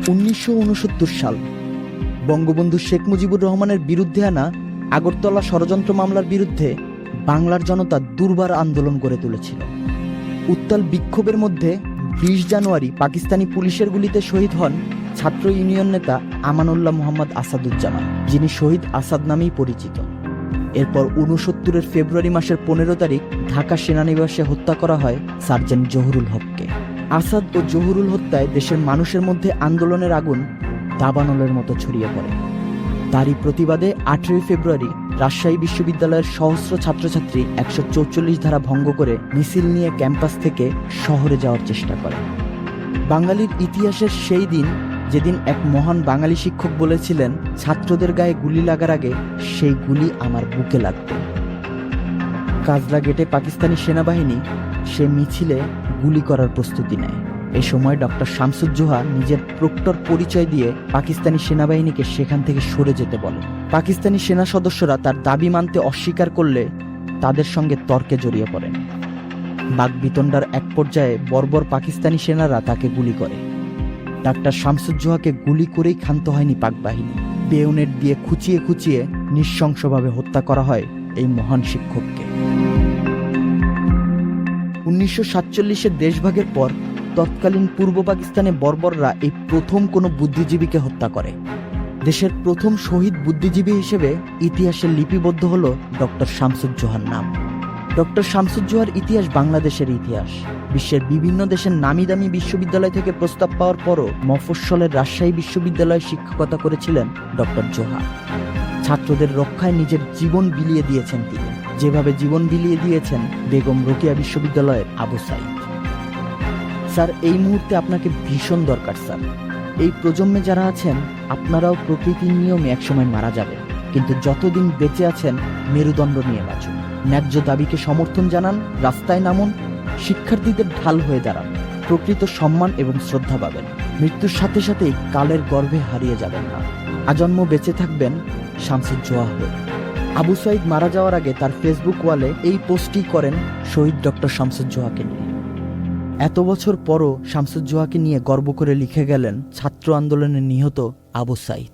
1969 সাল বঙ্গবন্ধু শেখ মুজিবুর রহমানের বিরুদ্ধে আনা আগরতলা ষড়যন্ত্র মামলার বিরুদ্ধে বাংলার জনতা দুর্বার আন্দোলন গড়ে তুলেছিল। উত্তাল বিক্ষোভের মধ্যে 20 জানুয়ারি পাকিস্তানি পুলিশের গুলিতে শহীদ হন ছাত্র ইউনিয়ন নেতা আমানুল্লাহ মোহাম্মদ আসাদুজ্জামান, যিনি শহীদ আসাদ নামেই পরিচিত। এরপর 69-এর ফেব্রুয়ারি মাসের 15 তারিখ ঢাকা সেনানিবাসে হত্যা করা হয় সার্জেন্ট জহুরুল হককে। আসাদ ও জহুরুল হত্যায় দেশের মানুষের মধ্যে আন্দোলনের আগুন দাবানলের মতো ছড়িয়ে পড়ে। তারই প্রতিবাদে 18 ফেব্রুয়ারি রাজশাহী বিশ্ববিদ্যালয়ের সহস্র ছাত্রছাত্রী 144 ধারা ভঙ্গ করে মিছিল নিয়ে ক্যাম্পাস থেকে শহরে যাওয়ার চেষ্টা করে। বাঙালির ইতিহাসের সেই দিন, যেদিন এক মহান বাঙালি শিক্ষক বলেছিলেন, ছাত্রদের গায়ে গুলি লাগার আগে সেই গুলি আমার বুকে লাগবে। কাজলা গেটে পাকিস্তানি সেনাবাহিনী সে মিছিলে গুলি করার প্রস্তুতি নেয়। এ সময় ডক্টর শামসুজ্জোহা নিজের প্রক্টর পরিচয় দিয়ে পাকিস্তানি সেনাবাহিনীকে সেখান থেকে সরে যেতে বলে। পাকিস্তানি সেনা সদস্যরা তার দাবি মানতে অস্বীকার করলে তাদের সঙ্গে তর্কে জড়িয়ে পড়েন। বাকবিতণ্ডার এক পর্যায়ে বর্বর পাকিস্তানি সেনারা তাকে গুলি করে। ডাক্তার শামসুজ্জোহাকে গুলি করেই ক্ষান্ত হয়নি পাক বাহিনী। বেয়োনেট দিয়ে খুঁচিয়ে খুঁচিয়ে নৃশংসভাবে হত্যা করা হয় এই মহান শিক্ষককে। 1947-এর দেশভাগের পর তৎকালীন পূর্ব পাকিস্তানে বর্বররা এই প্রথম কোনো বুদ্ধিজীবীকে হত্যা করে। দেশের প্রথম শহীদ বুদ্ধিজীবী হিসেবে ইতিহাসে লিপিবদ্ধ হল ডক্টর শামসুজ্জোহার নাম। ডক্টর শামসুজ্জোহার ইতিহাস বাংলাদেশের ইতিহাস। বিশ্বের বিভিন্ন দেশের নামি দামি বিশ্ববিদ্যালয় থেকে প্রস্তাব পাওয়ার পরও মফস্বলের রাজশাহী বিশ্ববিদ্যালয়ে শিক্ষকতা করেছিলেন ডক্টর জোহা। ছাত্রদের রক্ষায় নিজের জীবন বিলিয়ে দিয়েছেন তিনি, যেভাবে জীবন বিলিয়ে দিয়েছেন বেগম রোকেয়া বিশ্ববিদ্যালয়ের আবু সাইদ। স্যার, এই মুহূর্তে আপনাকে ভীষণ দরকার স্যার। এই প্রজন্মে যারা আছেন, আপনারাও প্রকৃতির নিয়মে একসময় মারা যাবেন, কিন্তু যতদিন বেঁচে আছেন মেরুদণ্ড নিয়ে বাঁচুন। ন্যায্য দাবিকে সমর্থন জানান, রাস্তায় নামুন, শিক্ষার্থীদের ঢাল হয়ে দাঁড়ান। প্রকৃত সম্মান এবং শ্রদ্ধা পাবেন। মৃত্যুর সাথে সাথেই কালের গর্ভে হারিয়ে যাবেন না। আজন্ম বেঁচে থাকবেন শামসুজ্জোহা হয়ে। আবু সাইদ মারা যাওয়ার আগে তার ফেসবুক ওয়ালে এই পোস্টটি করেন শহীদ ডক্টর শামসুজ্জোহাকে নিয়ে। এত বছর পরও শামসুজ্জোহাকে নিয়ে গর্ব করে লিখে গেলেন ছাত্র আন্দোলনে নিহত আবু সাইদ।